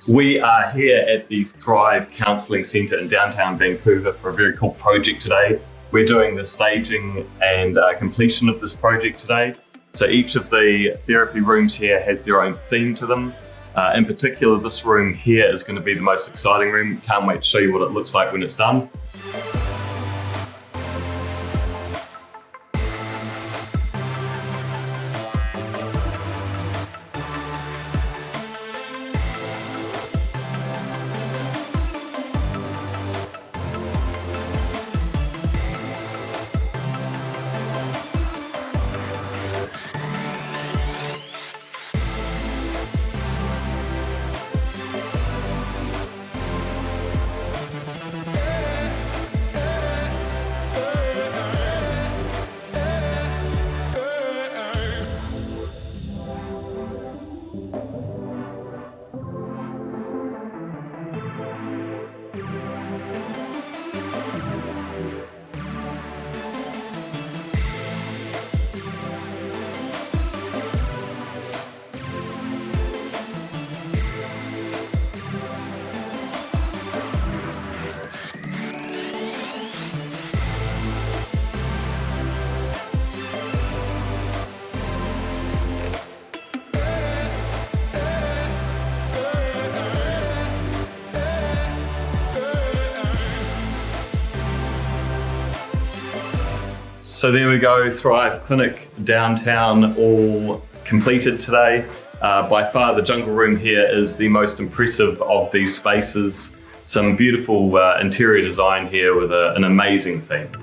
We are here at the Thrive Counselling Centre in downtown Vancouver for a very cool project today. We're doing the staging and completion of this project today. So each of the therapy rooms here has their own theme to them. In particular, this room here is going to be the most exciting room. Can't wait to show you what it looks like when it's done. So there we go, Thrive Clinic downtown all completed today. By far the jungle room here is the most impressive of these spaces. Some beautiful interior design here with an amazing theme.